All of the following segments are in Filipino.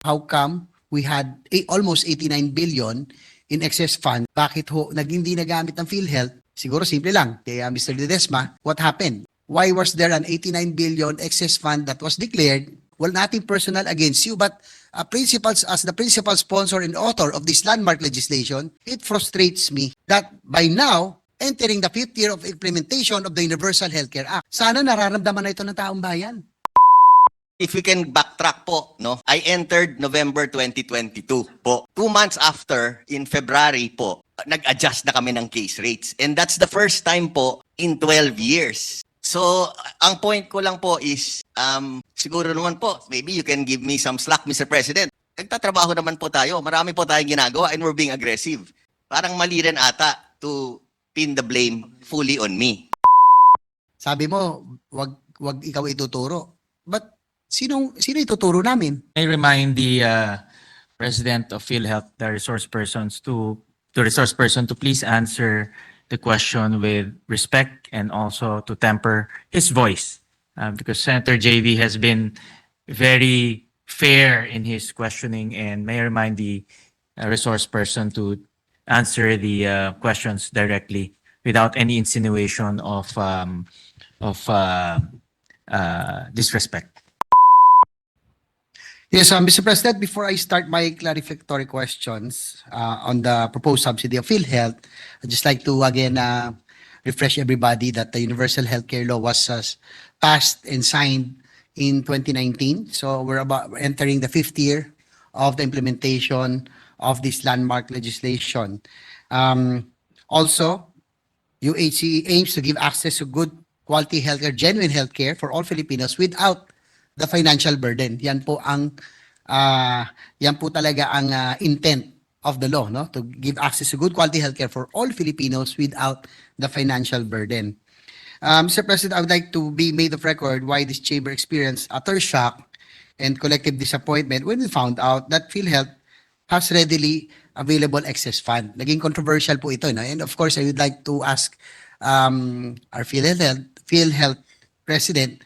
How come we had almost 89 billion in excess fund? Bakit ho hindi nagamit ng PhilHealth? Siguro simple lang. Kaya Mr. Ledesma, what happened? Why was there an 89 billion excess fund that was declared? Well, nothing personal against you, but principals, as the principal sponsor and author of this landmark legislation, it frustrates me that by now, entering the 5th year of implementation of the Universal Healthcare Act, sana nararamdaman na ito ng taong bayan. If we can backtrack po, no? I entered November 2022 po. 2 months after, in February po, nag-adjust na kami ng case rates. And that's the first time po in 12 years. So, ang point ko lang po is, siguro naman po, maybe you can give me some slack, Mr. President. Nagtatrabaho naman po tayo. Marami po tayong ginagawa and we're being aggressive. Parang mali rin ata to pin the blame fully on me. Sabi mo, wag ikaw ituturo. But sino ituturo namin? I remind the President of PhilHealth, the resource person, to please answer the question with respect and also to temper his voice, because Senator JV has been very fair in his questioning, and may I remind the resource person to answer the questions directly without any insinuation of disrespect. Yes, Mr. President, before I start my clarificatory questions on the proposed subsidy of PhilHealth, I'd just like to again refresh everybody that the Universal Healthcare Law was passed and signed in 2019. So we're entering the 5th year of the implementation of this landmark legislation. Also, UHC aims to give access to good quality healthcare, genuine healthcare for all Filipinos without the financial burden. Yan po talaga ang intent of the law, no? To give access to good quality healthcare for all Filipinos without the financial burden. Mr. President, I would like to be made of record why this chamber experienced utter shock and collective disappointment when we found out that PhilHealth has readily available excess fund. Naging controversial po ito, no? And of course, I would like to ask our PhilHealth President,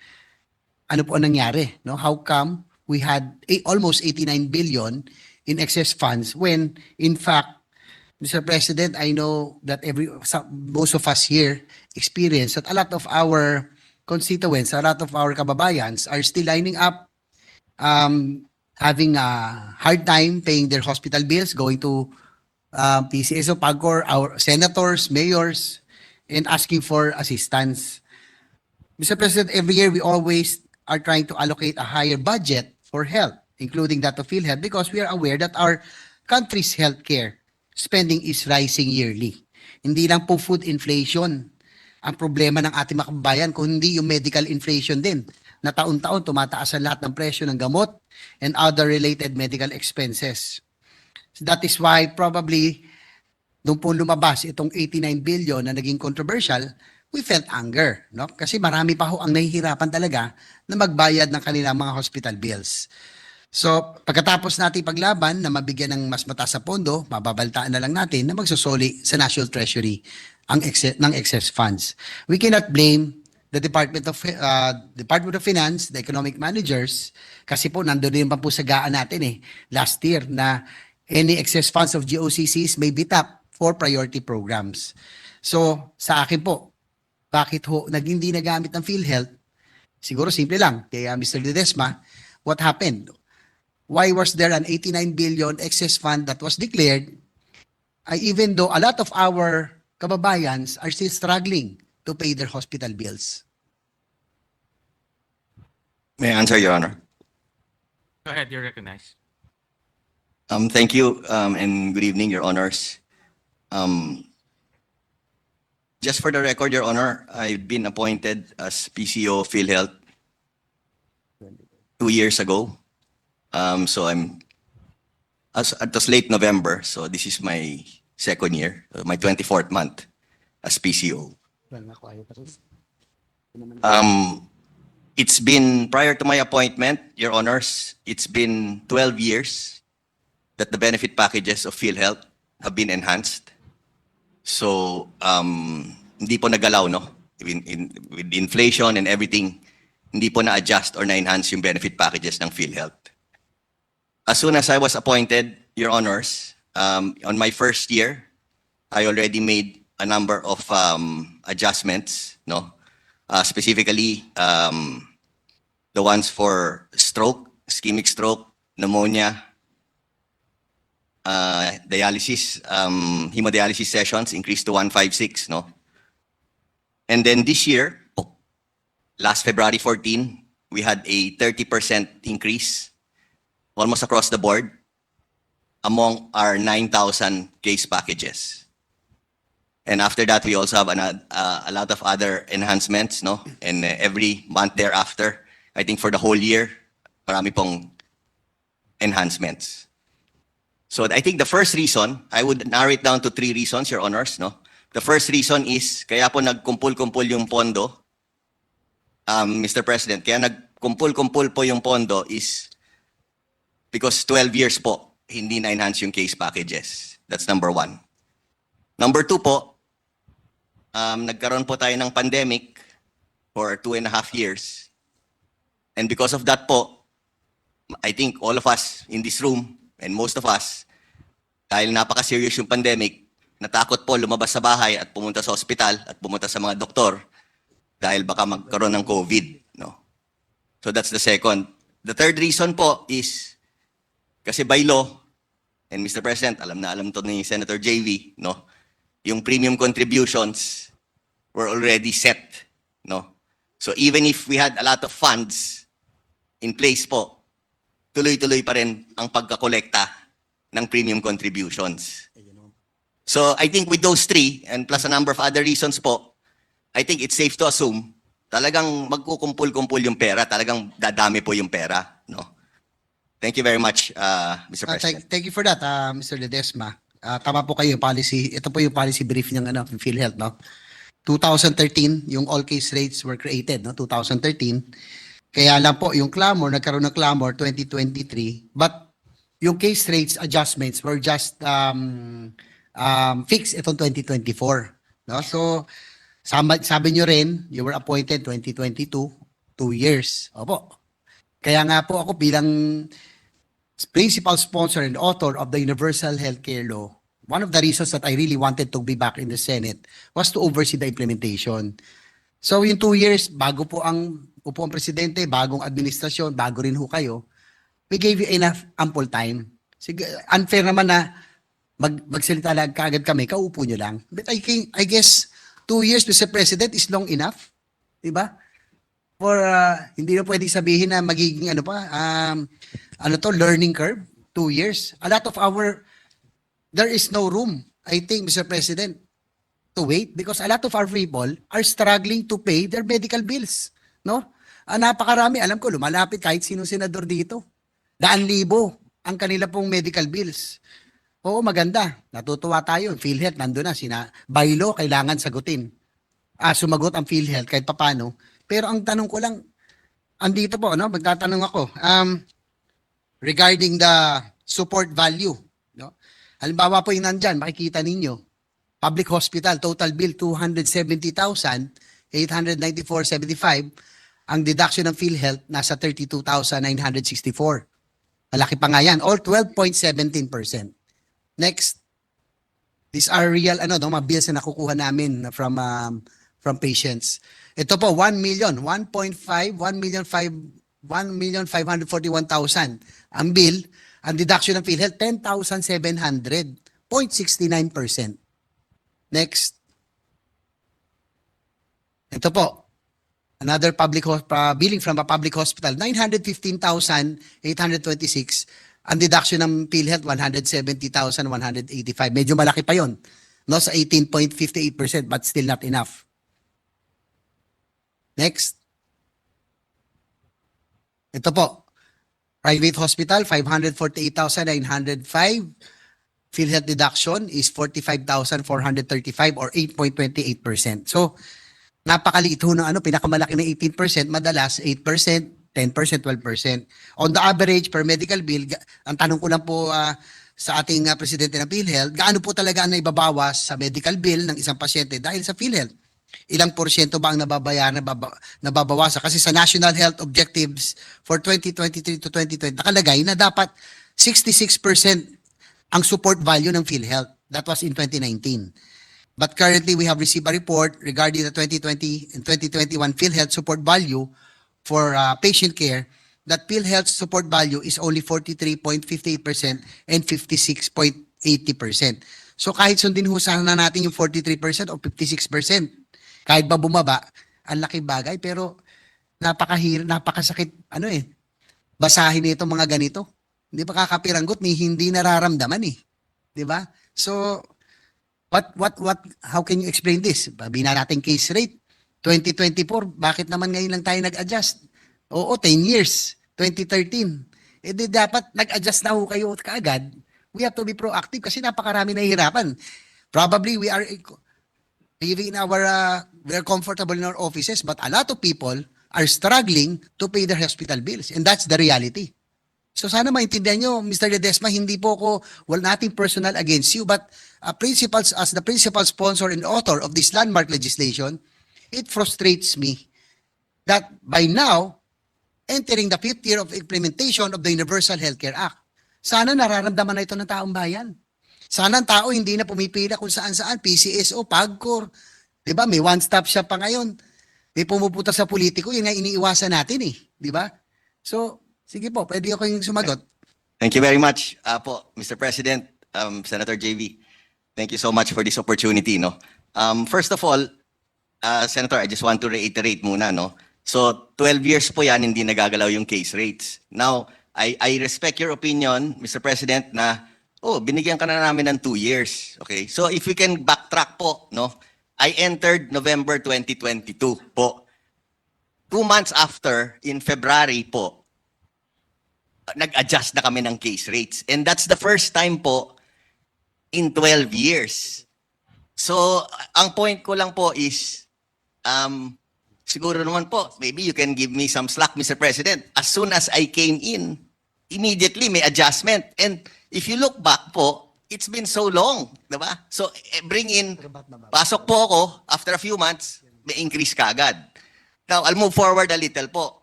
ano po ang nangyari, no? How come we had almost 89 billion in excess funds when in fact, Mr. President, I know that most of us here experience that a lot of our constituents, a lot of our kababayans are still lining up, having a hard time paying their hospital bills, going to PCSO, PAGCOR, our senators, mayors, and asking for assistance. Mr. President, every year we always are trying to allocate a higher budget for health, including that of PhilHealth, because we are aware that our country's healthcare spending is rising yearly. Hindi lang po food inflation ang problema ng ating mga kababayan, kundi yung medical inflation din, na taon-taon tumataas ang lahat ng presyo ng gamot and other related medical expenses. So that is why probably nung po lumabas itong 89 billion na naging controversial, we felt anger, no? Kasi marami pa ho ang nahihirapan talaga na magbayad ng kanilang mga hospital bills. So, pagkatapos natin paglaban na mabigyan ng mas mataas sa pondo, mababaltaan na lang natin na magsusoli sa National Treasury ng excess funds. We cannot blame the Department of Finance, the economic managers, kasi po nandoon din pa po sa gaan natin last year na any excess funds of GOCCs may be tapped for priority programs. So, sa akin po, bakit ho hindi nagamit ng PhilHealth? Siguro simple lang. Kaya Mr. Ledesma, what happened? Why was there an 89 billion excess fund that was declared, even though a lot of our kababayans are still struggling to pay their hospital bills? May I answer, Your Honor? Go ahead, you're recognized. Thank you, and good evening, Your Honors. Just for the record, Your Honor, I've been appointed as PCO of PhilHealth 2 years ago. So it was late November, so this is my second year, my 24th month as PCO. It's been, prior to my appointment, Your Honors, it's been 12 years that the benefit packages of PhilHealth have been enhanced. So, hindi po nagalaw, no? With inflation and everything, hindi po na-adjust or na-enhance yung benefit packages ng PhilHealth. As soon as I was appointed, Your Honors, on my first year, I already made a number of adjustments, no? Specifically, the ones for stroke, ischemic stroke, pneumonia, dialysis, hemodialysis sessions increased to 156, no? And then this year, last February 14, we had a 30% increase almost across the board among our 9,000 case packages. And after that, we also have a lot of other enhancements, no? And every month thereafter, I think for the whole year, marami pong enhancements. So I think the first reason, I would narrow it down to 3 reasons, Your Honors, no? The first reason is, kaya po nagkumpul-kumpul yung pondo, Mr. President, kaya nagkumpul-kumpul po yung pondo is because 12 years po, hindi na-enhance yung case packages. That's number 1. Number 2 po, nagkaroon po tayo ng pandemic for 2.5 years. And because of that po, I think all of us in this room and most of us, dahil napaka-serious yung pandemic, natakot po lumabas sa bahay at pumunta sa ospital at pumunta sa mga doktor dahil baka magkaroon ng COVID, no? So that's the second. The third reason po is kasi by law, and Mr. President, alam na alam to ni Senator JV, no? Yung premium contributions were already set, no? So even if we had a lot of funds in place po, tuloy-tuloy pa rin ang pagkakolekta ng premium contributions. So I think with those 3, and plus a number of other reasons po, I think it's safe to assume talagang magkukumpul-kumpul yung pera, talagang dadami po yung pera, no? Thank you very much, Mr. President. Thank you for that, Mr. Ledesma. Tama po kayo, policy. Ito po yung policy brief ng PhilHealth, no? 2013, yung all case rates were created, no? 2013. Kaya lang po, yung clamor, nagkaroon ng clamor 2023, but yung case rates adjustments were just fixed itong 2024. No? So, sabi nyo rin, you were appointed 2022, 2 years. Opo. Kaya nga po ako bilang principal sponsor and author of the Universal Healthcare Law, one of the reasons that I really wanted to be back in the Senate was to oversee the implementation. So yung 2 years, bago po ang upo ang presidente, bagong administrasyon, bago rin ho kayo, we gave you enough ample time. Sige, unfair naman na magsalita lang kaagad kami, kaupo nyo lang. But I guess 2 years, Mr. President, is long enough. Diba? For, hindi na pwedeng sabihin na magiging learning curve, 2 years. A lot of there is no room, I think, Mr. President, to wait because a lot of our people are struggling to pay their medical bills. No? Napakarami, alam ko, lumalapit kahit sino senador dito. 1,000 ang kanila pong medical bills. Oo, maganda. Natutuwa tayo. PhilHealth, nandun na. By law, kailangan sagutin. Sumagot ang PhilHealth kahit papano. Pero ang tanong ko lang, andito po, no? Magtatanong ako. Regarding the support value. No? Halimbawa po yung nandyan, makikita ninyo. Public hospital, total bill 270,894.75. Ang deduction ng PhilHealth nasa 32,964. Malaki pa nga yan, or 12.17%. Next, these are real mga bills na nakukuha namin from patients. Ito po 1,541,000 ang bill, ang deduction ng PhilHealth 10,700, 0.69%. Next. Ito po, another billing from a public hospital, 915,826. Ang deduction ng PhilHealth, 170,185. Medyo malaki pa yon, no, sa 18.58%, but still not enough. Next. Ito po, private hospital, 548,905. PhilHealth deduction is 45,435 or 8.28%. So, napakaliit ho ng pinakamalaki ng 18%, madalas 8%, 10%, 12%. On the average per medical bill, ang tanong ko lang po sa ating presidente ng PhilHealth, gaano po talaga ang naibabawas sa medical bill ng isang pasyente dahil sa PhilHealth? Ilang porsyento ba ang nababawasan? Kasi sa National Health Objectives for 2023 to 2020, nakalagay na dapat 66% ang support value ng PhilHealth. That was in 2019. But currently, we have received a report regarding the 2020 and 2021 PhilHealth support value for patient care that PhilHealth support value is only 43.58% and 56.80%. So kahit sundin ho sana natin yung 43% o 56%, kahit ba bumaba, ang laki bagay pero napakasakit basahin nito mga ganito. Hindi pa kakapiranggot ni hindi nararamdaman eh. 'Di ba? So how can you explain this? Babi na natin case rate 2024, bakit naman ngayon lang tayo nag-adjust? Oo, 10 years, 2013. Eh di dapat nag-adjust na ho kayo kaagad. We have to be proactive kasi napakarami nahihirapan. Probably we are living in we are comfortable in our offices, but a lot of people are struggling to pay their hospital bills. And that's the reality. So sana maintindihan nyo, Mr. Ledesma, hindi po ko, nothing personal against you, but as the principal sponsor and author of this landmark legislation, it frustrates me that by now, entering the 5th year of implementation of the Universal Healthcare Act, sana nararamdaman na ito ng taong bayan. Sana ang tao hindi na pumipila kung saan-saan, PCSO, PAGCOR, di ba? May one-stop shop pa ngayon. May pumupunta sa politiko, yun nga iniiwasan natin eh, di ba? So, sige po, pwede ako yung sumagot. Thank you very much, po, Mr. President, Senator JV. Thank you so much for this opportunity, no. First of all, Senator, I just want to reiterate muna, no. So, 12 years po yan, hindi nagagalaw yung case rates. Now, I respect your opinion, Mr. President, na, binigyan ka na namin ng 2 years. Okay? So, if we can backtrack po, no, I entered November 2022 po. 2 months after, in February po, nag-adjust na kami ng case rates. And that's the first time po in 12 years. So, ang point ko lang po is, siguro naman po, maybe you can give me some slack, Mr. President. As soon as I came in, immediately may adjustment. And if you look back po, it's been so long, diba? So, pasok po ako, after a few months, may increase kaagad. Now, I'll move forward a little po.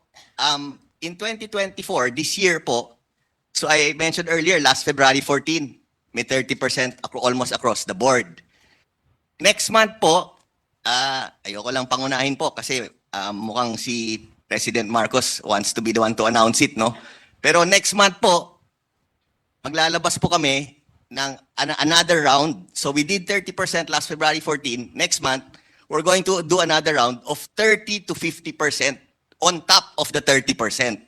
In 2024, this year po, so I mentioned earlier, last February 14, may 30% almost across the board. Next month po, ayoko lang pangunahin po kasi mukhang si President Marcos wants to be the one to announce it, no? Pero next month po, maglalabas po kami ng another round. So we did 30% last February 14. Next month, we're going to do another round of 30 to 50% on top of the 30%.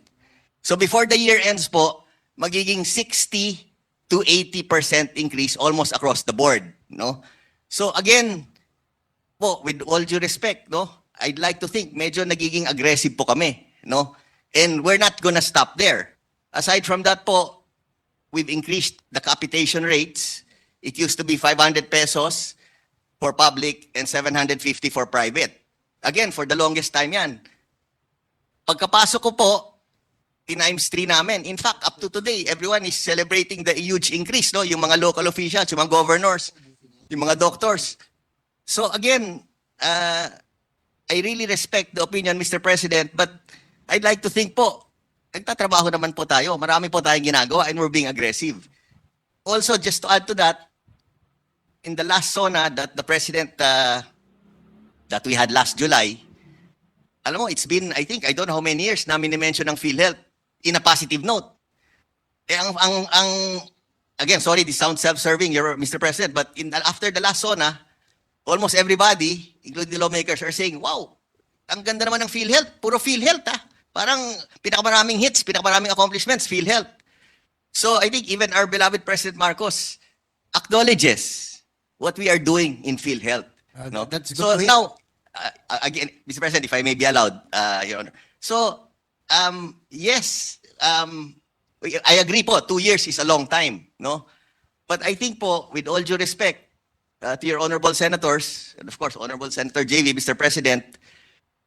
So before the year ends po, magiging 60 to 80% increase almost across the board, no? So again, po, with all due respect, no, I'd like to think medyo nagiging aggressive po kami, no? And we're not gonna stop there. Aside from that po, we've increased the capitation rates. It used to be 500 pesos for public and 750 for private. Again, for the longest time yan. Pagkapasok ko po, times 3 namin. In fact, up to today, everyone is celebrating the huge increase, no? Yung mga local officials, yung mga governors, yung mga doctors. So again, I really respect the opinion, Mr. President, but I'd like to think po, nagtatrabaho naman po tayo. Marami po tayong ginagawa and we're being aggressive. Also, just to add to that, in the last SONA that the President, that we had last July, alam mo, it's been, I think, I don't know how many years namin ni-mention ng PhilHealth in a positive note. Eh, again, sorry, this sounds self-serving, Mr. President, but after the last SONA, almost everybody, including the lawmakers, are saying, wow, ang ganda naman ng PhilHealth. Puro PhilHealth, ah. Parang pinakamaraming hits, pinakamaraming accomplishments, PhilHealth. So I think even our beloved President Marcos acknowledges what we are doing in PhilHealth. No? That's good So to hear. now, again, Mr. President, if I may be allowed, Your Honor. So, yes, I agree po, 2 years is a long time, no? But I think po, with all due respect to your honorable senators, and of course, Honorable Senator JV, Mr. President,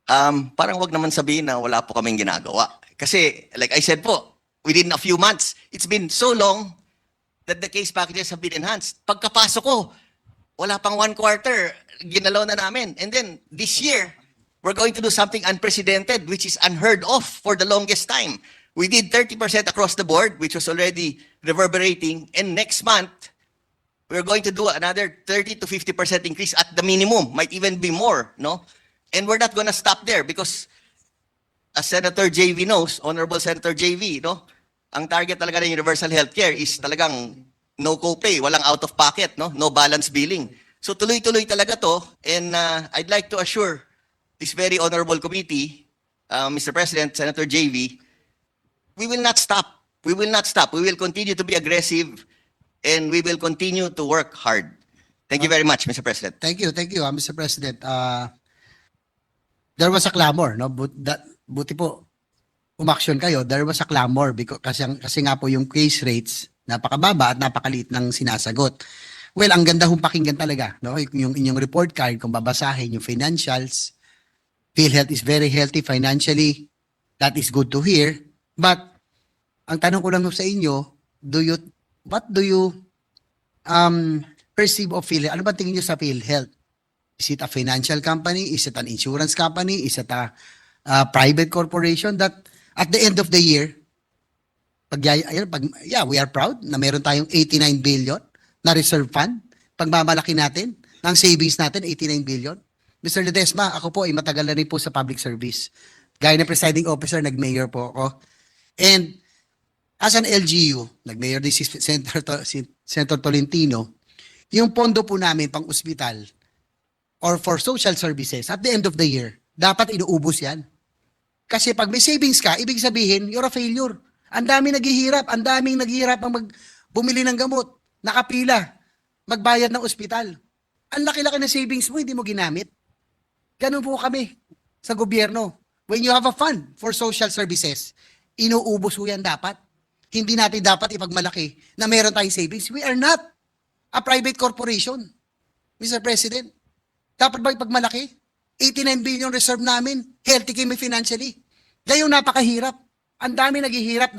parang wag naman sabihin na wala po kaming ginagawa. Kasi, like I said po, within a few months, it's been so long that the case packages have been enhanced. Pagkapasok ko, wala pang 1 quarter, ginalaw na namin. And then, this year, we're going to do something unprecedented, which is unheard of for the longest time. We did 30% across the board, which was already reverberating, and next month, we're going to do another 30 to 50% increase at the minimum, might even be more, no? And we're not gonna stop there because as Senator JV knows, Honorable Senator JV, no? Ang target talaga ng universal healthcare is talagang no copay, walang out of pocket, no? No balance billing. So tuloy-tuloy talaga to, and I'd like to assure this very honorable committee, Mr. President, Senator JV, we will not stop. We will not stop. We will continue to be aggressive, and we will continue to work hard. Thank you very much, Mr. President. Thank you, Mr. President. There was a clamor, no? Buti po, umaksyon kayo. There was a clamor because kasi nga po yung case rates napakababa at napakaliit ng sinasagot. Well, ang ganda hong pakinggan talaga, no? Yung inyong report card, kung babasahin yung financials, PhilHealth is very healthy financially. That is good to hear. But ang tanong ko lang sa inyo, what do you perceive of PhilHealth? Ano ba tingin niyo sa PhilHealth? Is it a financial company? Is it an insurance company? Is it a private corporation that at the end of the year, we are proud na meron tayong 89 billion na reserve fund. Pagmamalaki natin, ng savings natin, 89 billion. Mr. Ledesma, ako po ay matagal na rin po sa public service. Gaya ng presiding officer, nag-mayor po ako. And as an LGU, nag-mayor din si Senator Tolentino, yung pondo po namin pang ospital or for social services, at the end of the year, dapat inuubos yan. Kasi pag may savings ka, ibig sabihin, you're a failure. Ang daming naghihirap ang bumili ng gamot, nakapila, magbayad ng ospital. Ang laki-laki ng savings mo, hindi mo ginamit. Ganun po kami sa gobyerno. When you have a fund for social services, inuubos po yan dapat. Hindi natin dapat ipagmalaki na meron tayong savings. We are not a private corporation, Mr. President. Dapat ba ipagmalaki? 89 billion reserve namin, healthy kami financially. Gayong napakahirap. Ang dami naghihirap,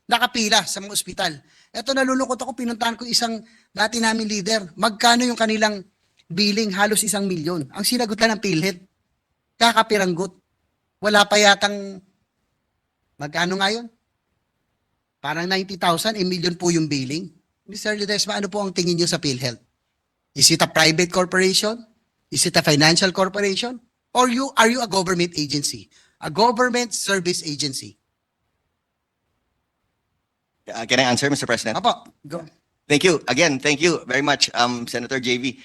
nakapila sa mga ospital. Ito, nalulungkot ako, pinuntahan ko isang dati namin leader. Magkano yung kanilang billing? Halos 1 milyon. Ang sinagot lang ng PhilHealth, kakapiranggot. Wala pa yatang, magkano nga yun? Parang 90,000, 1 million po yung billing. Mr. Ledesma, ano po ang tingin niyo sa PhilHealth? Is it a private corporation? Is it a financial corporation? Or are you a government agency? A government service agency? Can I answer, Mr. President? Apo, go. Thank you. Again, thank you very much, Senator JV.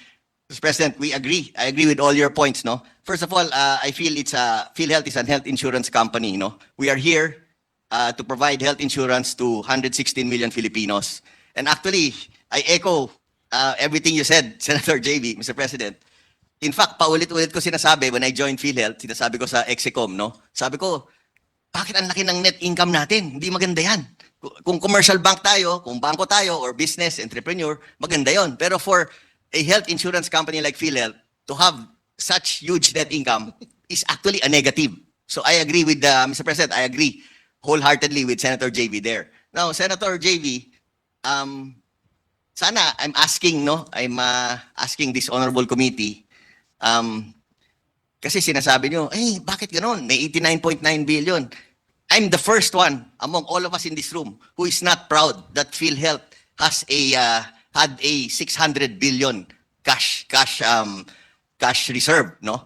Mr. President, we agree. I agree with all your points, no? First of all, I feel PhilHealth is a health insurance company, no? We are here to provide health insurance to 116 million Filipinos. And actually, I echo everything you said, Senator JV, Mr. President. In fact, paulit-ulit ko sinasabi when I joined PhilHealth, sinasabi ko sa Execom, no? Sabi ko, bakit ang laki ng net income natin? Hindi maganda yan. Kung commercial bank tayo, kung bangko tayo, or business, entrepreneur, maganda yon. Pero for a health insurance company like PhilHealth to have such huge net income is actually a negative. So I agree with, Mr. President, I agree wholeheartedly with Senator JV there. Now, Senator JV, sana I'm asking, no? I'm asking this honorable committee, kasi sinasabi nyo, bakit ganon? May 89.9 billion. I'm the first one among all of us in this room who is not proud that PhilHealth has had a 600 billion cash reserve, no?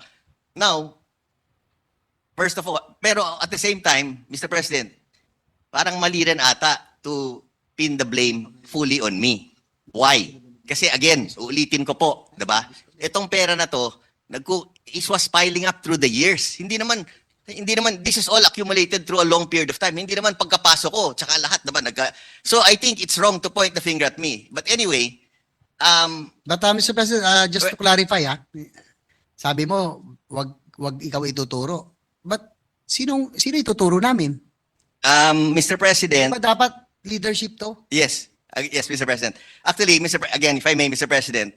Now, first of all, pero at the same time, Mr. President, parang mali rin ata to pin the blame fully on me. Why? Kasi again, ulitin ko po, 'di ba? Itong pera na to, it was piling up through the years. Hindi naman, this is all accumulated through a long period of time. Hindi naman pagkapasok ko, tsaka lahat naman. So I think it's wrong to point the finger at me. But anyway, But Mr. President, just to clarify, sabi mo, wag ikaw ituturo. But sino ituturo namin? Mr. President, Ba dapat leadership to? yes, yes, Mr. President. Actually, again, if I may, Mr. President,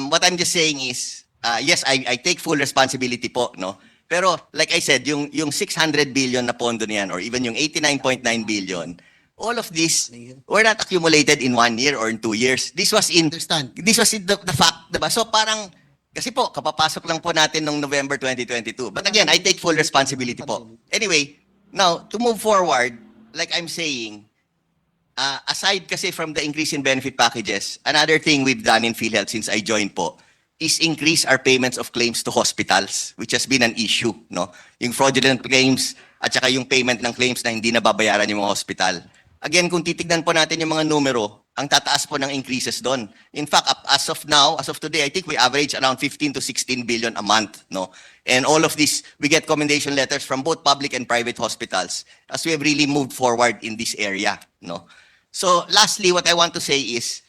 what I'm just saying is, yes, I take full responsibility po, no? Pero like I said, yung 600 billion na pondo niyan or even yung 89.9 billion, all of this were not accumulated in 1 year or in 2 years. This was in Understand. the fact, diba? So parang kasi po kapapasok lang po natin nung November 2022. But again, I take full responsibility po. Anyway, now to move forward, like I'm saying, aside kasi from the increase in benefit packages, another thing we've done in PhilHealth since I joined po is increase our payments of claims to hospitals, which has been an issue, no? Yung fraudulent claims at saka yung payment ng claims na hindi nababayaran yung mga hospital. Again, kung titignan po natin yung mga numero, ang tataas po ng increases doon. In fact, as of now, as of today, I think we average around 15 to 16 billion a month, no? And all of this, we get commendation letters from both public and private hospitals as we have really moved forward in this area, no? So lastly, what I want to say is,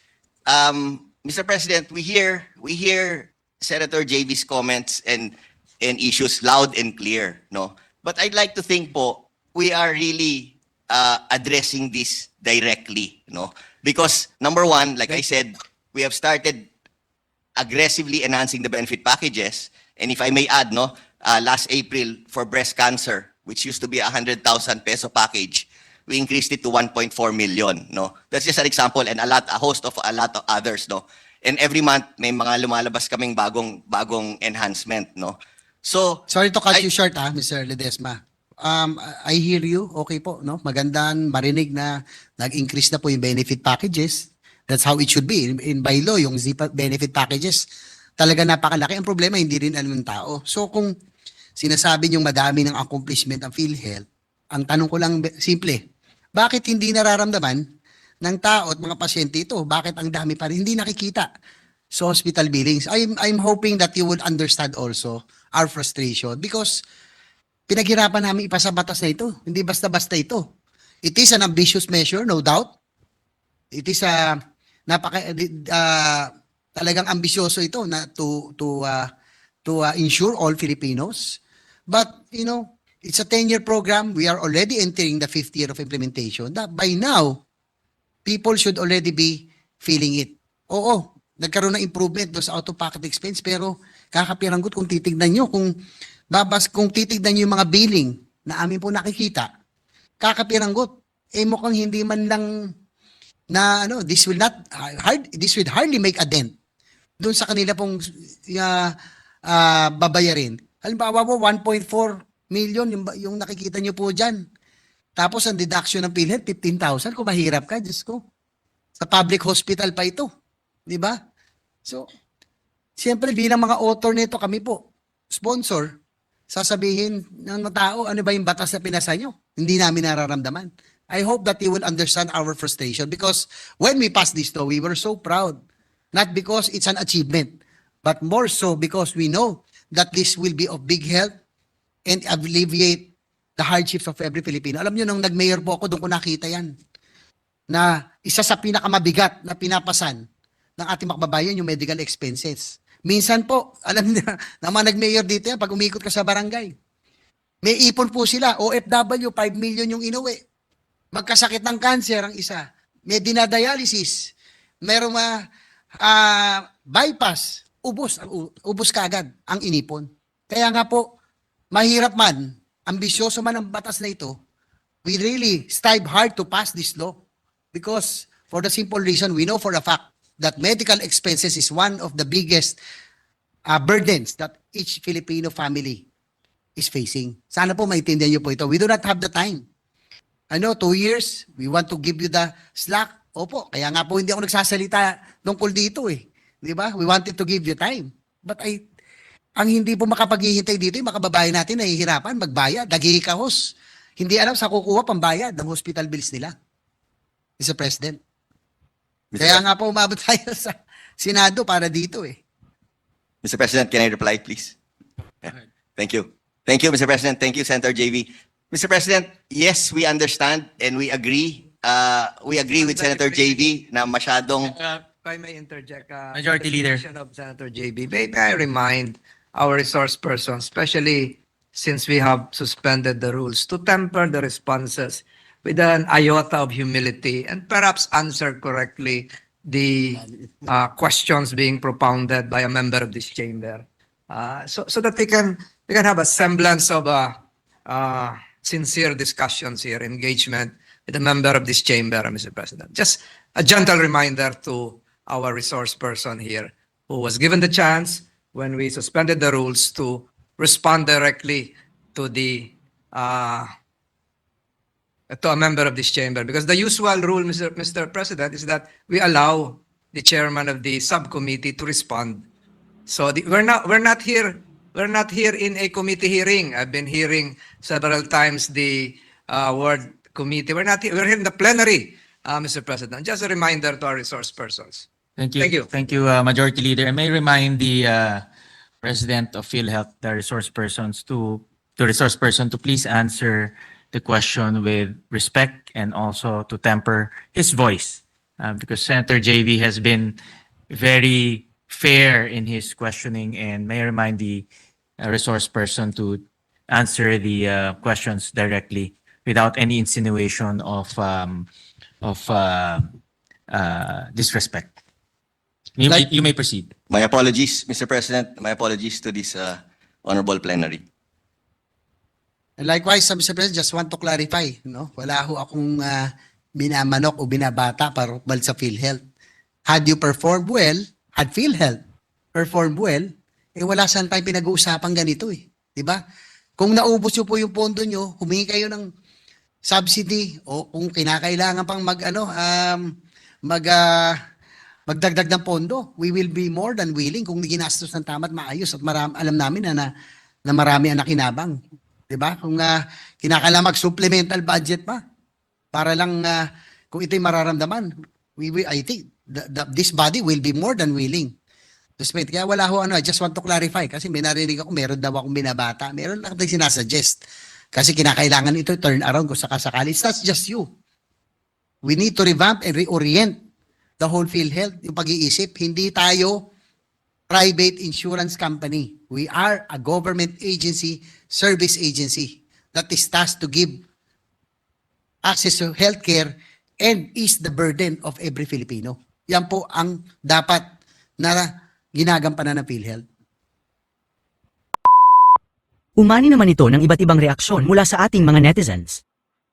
Mr. President, we hear Senator JV's comments and issues loud and clear, no? But I'd like to think po, we are really addressing this directly, no? Because number one, like I said, we have started aggressively enhancing the benefit packages. And if I may add, no, last April for breast cancer, which used to be a 100,000 peso package, we increased it to 1.4 million, no? That's just an example, and a lot of others, no? And every month may mga lumalabas kaming bagong enhancement, no? So Sorry to cut I- you short, Mr. Ledesma. I hear you. Okay po, no? Magandang marinig na nag-increase na po yung benefit packages. That's how it should be. In by law, yung ZPA benefit packages, talaga napakalaki. Ang problema, hindi rin alam ng tao. So kung sinasabi niyong madami ng accomplishment ang PhilHealth, ang tanong ko lang, simple, bakit hindi nararamdaman ng tao at mga pasyente ito? Bakit ang dami pa rin hindi nakikita sa hospital billings? I'm hoping that you would understand also our frustration because pinaghirapan namin ipasa batas na ito. Hindi basta-basta ito. It is an ambitious measure, no doubt. It is talagang ambisyoso ito na to ensure all Filipinos. But, you know, it's a 10-year program. We are already entering the 5th year of implementation. That by now, people should already be feeling it. Oo, nagkaroon ng improvement doon sa out-of-pocket expense, pero kakapiranggot kung titignan nyo, kung titignan nyo yung mga billing na amin po nakikita, kakapiranggot, mukhang hindi man lang na this will hardly make a dent doon sa kanila pong babayarin. Halimbawa po, 1.4 million yung nakikita nyo po dyan. Tapos ang deduction ng PhilHealth, 15,000. Kung mahirap ka, Diyos ko. Sa public hospital pa ito. Di ba? So, siyempre bilang mga author nito kami po, sponsor, sasabihin ng mga tao, ano ba yung batas na pinasa nyo? Hindi namin nararamdaman. I hope that you will understand our frustration because when we passed this law, we were so proud. Not because it's an achievement, but more so because we know that this will be of big help and alleviate the hardships of every Filipino. Alam nyo, nung nag-mayor po ako, doon ko nakita yan. Na isa sa pinakamabigat na pinapasan ng ating makababayan yung medical expenses. Minsan po, alam niyo, naman nag-mayor dito yan, pag umikot ka sa barangay, may ipon po sila, OFW, 5 million yung inuwi. Magkasakit ng cancer ang isa. May dinadialysis. Merong bypass. Ubos kaagad ang inipon. Kaya nga po, mahirap man, ambisyoso man ang batas na ito, we really strive hard to pass this law because for the simple reason, we know for a fact that medical expenses is one of the biggest burdens that each Filipino family is facing. Sana po maintindihan niyo po ito. We do not have the time. 2 years, we want to give you the slack. Opo, kaya nga po hindi ako nagsasalita tungkol dito eh. Di ba? We wanted to give you time. But ang hindi po makapaghihintay dito, yung makababayan natin nahihirapan, magbayad, nagkikahos. Hindi alam sa kukuha pambayad ng hospital bills nila. Mr. President. Kaya nga po umabot tayo sa Senado para dito eh. Mr. President, can I reply, please? Yeah. Thank you. Thank you, Mr. President. Thank you, Senator JV. Mr. President, yes, we understand and we agree. We agree with Senator JV na masyadong... If I may interject, Majority Leader. of Senator JB, may I remind our resource persons, especially since we have suspended the rules, to temper the responses with an iota of humility and perhaps answer correctly the questions being propounded by a member of this chamber, so that we can have a semblance of sincere discussions here, engagement with a member of this chamber, Mr. President. Just a gentle reminder to our resource person here who was given the chance when we suspended the rules to respond directly to the to a member of this chamber, because the usual rule, Mr. President, is that we allow the chairman of the subcommittee to respond. So we're not here in a committee hearing. I've been hearing several times the word committee. We're here in the plenary, Mr. President. Just a reminder to our resource persons. Thank you. Thank you. Thank you, Majority Leader. I may remind the President of PhilHealth, the resource person, to please answer the question with respect and also to temper his voice, because Senator JV has been very fair in his questioning, and may I remind the resource person to answer the questions directly without any insinuation of disrespect. You may proceed. My apologies, Mr. President. My apologies to this honorable plenary. And likewise, Mr. President, just want to clarify, no? Wala ho akong binamanok o binabata para sa PhilHealth. Had you performed well, had PhilHealth performed well, wala saan tayong pinag-uusapan ganito eh. Di ba? Kung naubos nyo po yung pondo nyo, humingi kayo ng subsidy o kung kinakailangan pang magdagdag ng pondo, we will be more than willing kung ginastos ng tama at maayos at alam namin na marami ang nakinabang. 'Di ba? Kung kinakailangan mag-supplemental budget pa para lang kung ito'y mararamdaman, I think this body will be more than willing to spend. Kaya wala ho I just want to clarify kasi may narinig ako, meron daw akong binabata. Meron lang tayong sinasuggest. Kasi kinakailangan ito turn around kung sakasakali. It's not just you. We need to revamp and reorient the whole PhilHealth, yung pag-iisip. Hindi tayo private insurance company. We are a government agency, service agency that is tasked to give access to healthcare and ease the burden of every Filipino. Yan po ang dapat na ginagampanan ng PhilHealth. Umani naman ito ng iba't ibang reaksyon mula sa ating mga netizens.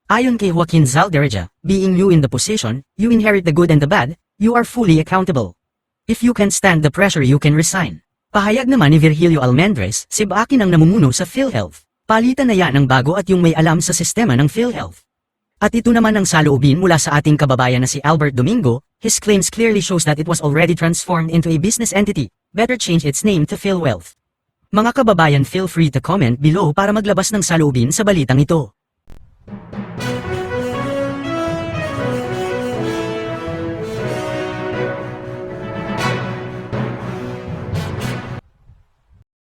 Ayon kay Joaquin Zaldereja, being you in the position, you inherit the good and the bad, you are fully accountable. If you can stand the pressure, you can resign. Pahayag naman ni Virgilio Almendres, Akin ang namumuno sa PhilHealth. Palitan na yan ng bago at yung may alam sa sistema ng PhilHealth. At ito naman ang saloobin mula sa ating kababayan na si Albert Domingo, his claims clearly shows that it was already transformed into a business entity, better change its name to PhilWealth. Mga kababayan, feel free to comment below para maglabas ng saloobin sa balitang ito.